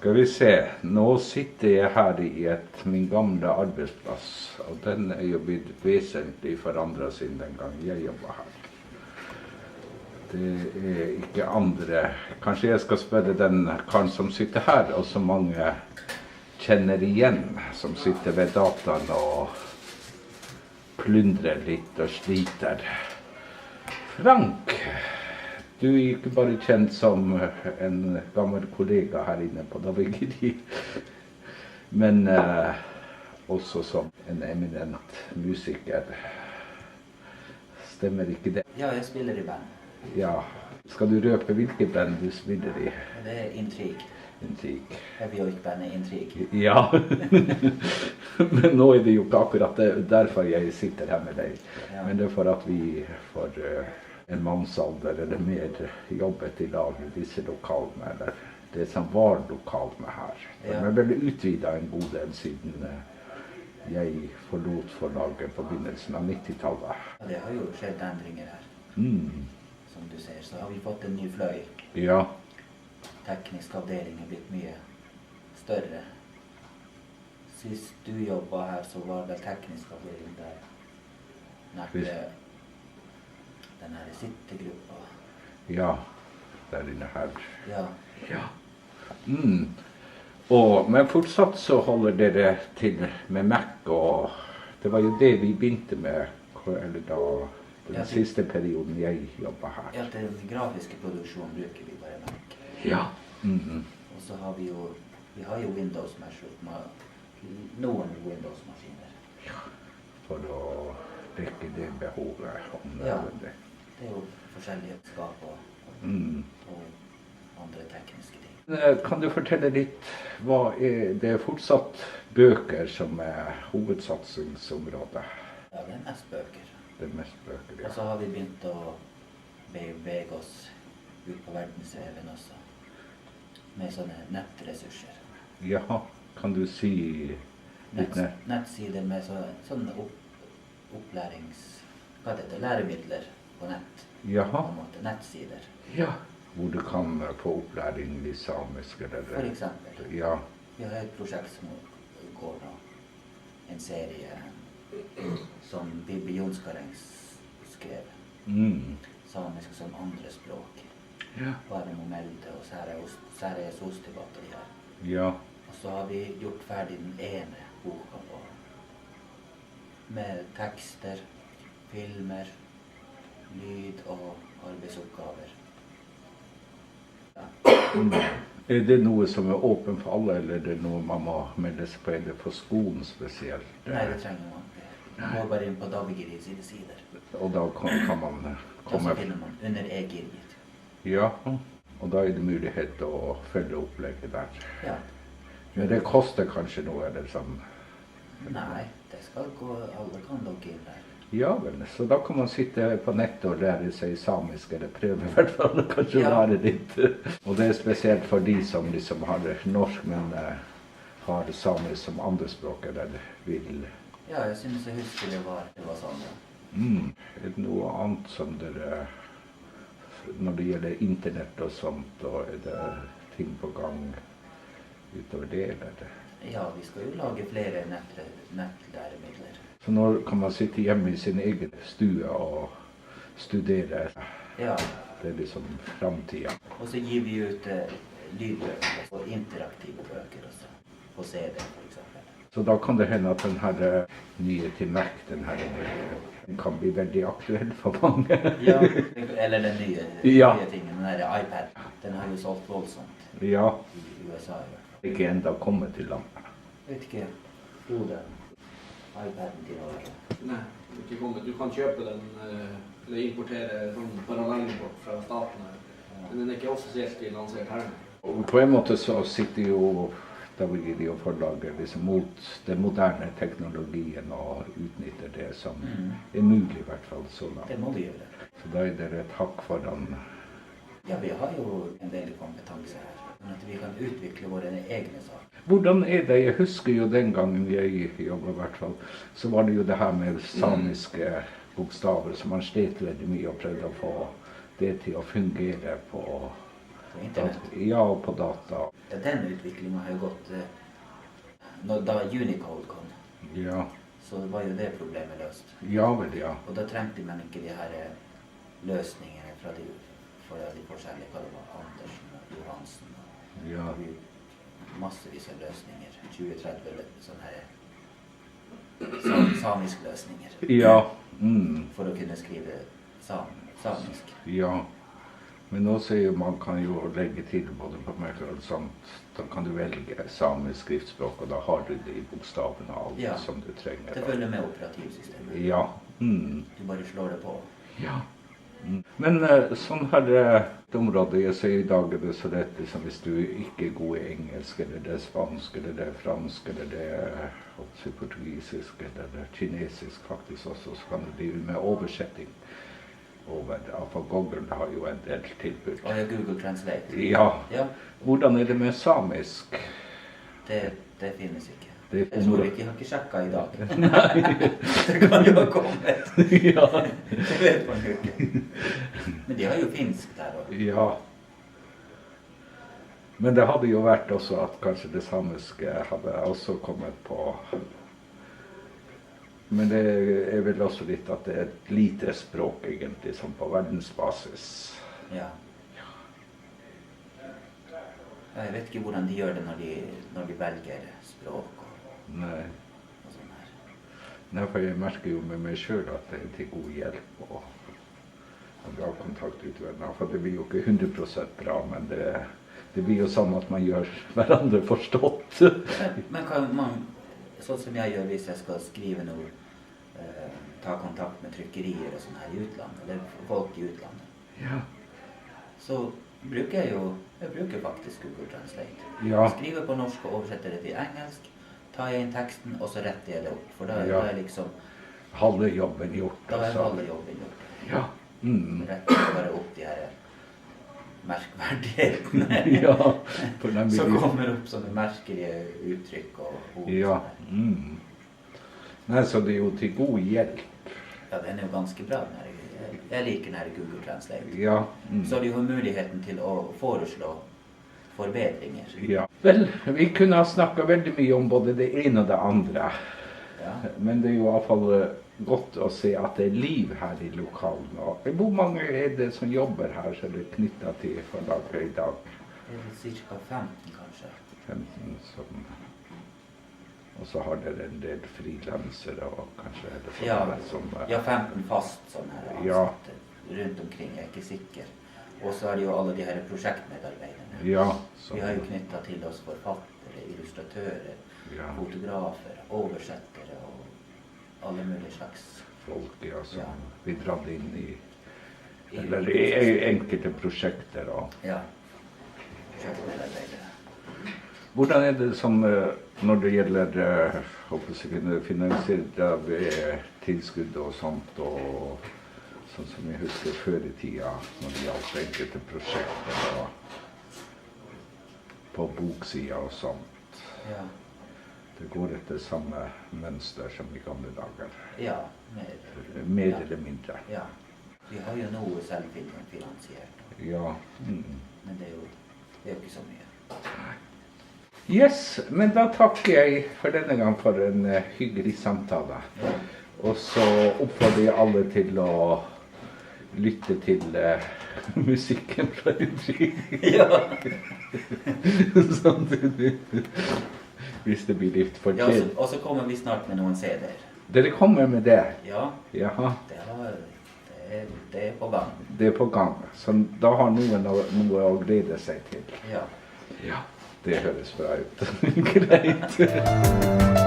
Skal vi se, nå sitter jeg her i min gamle arbeidsplass, og den jo blitt vesentlig forandret siden den gang jeg jobbet her. Det ikke andre. Kanskje jeg skal spørre den karen som sitter her, og som mange kjenner igjen, som sitter ved dataen og plundrer litt og sliter. Frank, du ikke bare kjent som en gammel kollega her inne på Davigeri, men også som en eminent musiker. Stemmer ikke det? Ja, jeg spiller i band. Ja. Skal du røpe hvilket band du spiller i? Det Intrig. Intrig. Heavy Oik-bandet Intrig. Ja. Men nå det jo ikke akkurat derfor jeg sitter her med deg. Ja. Men det for at vi får en mannsalder eller mer jobbet i lag i disse lokalene, eller det som var lokalene her. Ja. De vel utvidet en god del siden jeg forlot forlaget på begynnelsen av 90-tallet. Ja, det har jo skjedd endringer her. Som du ser, så har vi fått en ny fløy. Ja. Teknisk avdeling blitt mye større. Sist du jobbet her, så var det teknisk avdeling der. Nærmere den her sittegruppa. Ja, der inne her. Ja. Ja. Men fortsatt så holder dere til med Mac, og det var jo det vi begynte med, eller da, den siste perioden jeg jobbet her. Ja, til den grafiske produksjonen bruker vi bare Mac. Ja. Og så har vi har jo Windows noen Windows-maskiner. Ja, for å dekke det behovet. Ja, det jo forskjellige skap og andre tekniske ting. Kan du fortelle litt, det fortsatt bøker som hovedsatsingsområdet? Ja, det mest bøker. Det mest bøker, ja. Og så har vi begynt å bevege oss ut på verdensveven også, med sånne nettressurser. Ja, kan du si litt nettsider med sånne læremidler på nett. Ja. På en måte, nettsider. Ja, hvor du kan få opplæring i samisk eller... For eksempel. Ja. Vi har et prosjekt som går nå, en serie som Bibi Jonskareng skrev. Samisk som andre språk. Ja. Bare med å melde og sære sostibater her. Ja. Og så har vi gjort ferdig den ene boka vår. Med tekster, filmer, lyd og arbeidsoppgaver. Ja. Det noe som åpen for alle, eller det noe man må melde seg på, eller for skolen spesielt? Nei, det trenger man ikke. Man går bare inn på Davigeri sine sider. Og da kan man komme... Og så finner man under e-gilgit. Ja, og da det mulighet å følge opplegget der. Ja. Men det koster kanskje noe, eller sånn? Nei, det skal gå, alle kan logge inn der. Ja vel, så da kan man sitte på nettet og lære seg samisk, eller prøve i hvert fall, kanskje lære litt. Og det spesielt for de som liksom har norsk, men har samisk som andrespråk, eller vil... Ja, jeg synes jeg husker det var sånn, ja. Det noe annet som dere, når det gjelder internett og sånt, og det ting på gang utover det, eller? Ja, vi skal jo lage flere nettlæremidler. Så nå kan man sitte hjemme i sin egen stue og studere. Ja. Det liksom fremtiden. Og så gir vi ut lydbøker og interaktive bøker også, på CD for eksempel. Så da kan det hende at den her nye til Mac, den kan bli veldig aktuell for mange. Ja, eller den nye tingen, den her iPad, den har jo solgt voldsomt i USA i hvert fall. Ikke enda kommet til landet. Vet ikke, Frode, iPaden til Norge. Nei, ikke kommet. Du kan kjøpe den, eller importere sånn parallellimport fra staten her. Men den ikke offisielt lansert her. Og på en måte så sitter jo Davigeri og forlaget liksom mot den moderne teknologien og utnytter det som mulig i hvert fall så langt. Det må vi gjøre. Så da det et hakk foran. Ja, vi har jo en del kompetanse her, sånn at vi kan utvikle våre egne saker. Hvordan det? Jeg husker jo den gangen jeg jobbet i hvert fall, så var det jo det her med samiske bokstaver som man slet veldig mye og prøvde å få det til å fungere på på internett. Ja, og på data. Ja, den utviklingen har jo gått, da Unicode kom, Ja, så var jo det problemet løst. ja vel, ja. Og da trengte man ikke de her løsningene fra de forskjellige, hva det var, Andersen og Johansen. Ja, Det blir massevis av løsninger, 20-30 sånne her samiske løsninger, ja. for å kunne skrive samisk. Ja, men også man kan jo legge til både på meg og sånt. Da kan du velge samisk skriftspråk, og da har du de bokstavene og alt Ja. som du trenger. Det følger med operativsystemet. Ja. Du bare slår det på. Ja. Men sånn her et område jeg ser i dag er det så lett liksom, hvis du ikke er god i engelsk, eller det er spansk, eller det er fransk, eller det er portugisisk, eller det er kinesisk faktisk også, så kan du drive med oversetting. For Google har jo en del tilbud. Og ja, Google Translate. Ja. Ja, Hvordan er det med samisk? det finnes ikke. Det er Jeg tror ikke, jeg har ikke sjekket i dag. Det kan jo ha kommet. Ja. Det vet man jo ikke. Men de har jo finsk der også. Ja. Men det hadde jo vært også at kanskje det samiske hadde også kommet på. Men det er vel også litt at det er et lite språk egentlig, som på verdensbasis. Ja. Jeg vet ikke hvordan de gjør det når de velger språk Nei. og sånn her. Nei, for jeg merker jo med meg selv at det er til god hjelp å ha kontakt ut med hverandre. For det blir jo ikke 100% bra, men det blir jo sånn at man gjør hverandre forstått. Men kan man, sånn som jeg gjør hvis jeg skal skrive noe, ta kontakt med trykkerier og sånn her i utlandet, eller folk i utlandet, Ja. så bruker jeg bruker faktisk Google Translate. Ja. Skriver på norsk og oversetter det til engelsk, tar jeg inn teksten, og så retter jeg det opp. For da, Ja. da er liksom, Halve jobben gjort. da er Altså. alle jobben gjort. Ja. Retter jeg bare opp de her merkverdighetene. Ja. For den Så blir- kommer opp sånne merkelige uttrykk og ord. Ja. sånn her. Nei, så det er jo til god hjelp. Ja, den er jo ganske bra. Den her. Jeg liker den her Google Translate. Ja. Så de har muligheten til å foreslå forbedringer. Ja. Vel, vi kunne ha snakket veldig mye om både det ene og det andre. Ja. Men det er jo i hvert fall godt å se at det er liv her i lokalene. Og hvor mange er det som jobber her, som er knyttet til forlaget i dag? Det er vel ca. 15 kanskje. 15 som... Og så har dere en del frilansere, og kanskje er det Ja, sånne som... ja 15 fast sånn her Ja. ansatte rundt omkring, jeg er ikke sikker. Og så er det jo alle de her prosjektmedarbeiderne. Ja, Vi har jo knyttet til oss forfattere, illustratører, Ja. fotografer, oversettere og alle mulige slags. folk ja, som Ja. vi dratt inn eller i enkelte prosjekter. Og. Ja, prosjektmedarbeidere. Hvordan er det som når det gjelder finansiert av tilskudd og sånt, og sånn som jeg husker før i tida, når det gjaldt enkelte prosjekter og på boksida og sånt. Ja, Det går etter samme mønster som i gamle dager. ja mer. Mer Ja. eller mindre. Ja, vi har jo noe selvfinansiert, Ja. men det er jo ikke så mye. Yes, men da takker jeg for denne gang for en hyggelig samtale. Ja. Og så oppfordrer jeg alle til å lytte til musikken fra Udrikk. Ja. Sånn, hvis det blir litt for Ja, kjedelig. og så kommer vi snart med noen CD-er. Dere kommer med det? Ja, Jaha, det er på gang. det er på gang. Så da har noen noe å glede seg til. Ja. Ja, det høres bra ut. Greit.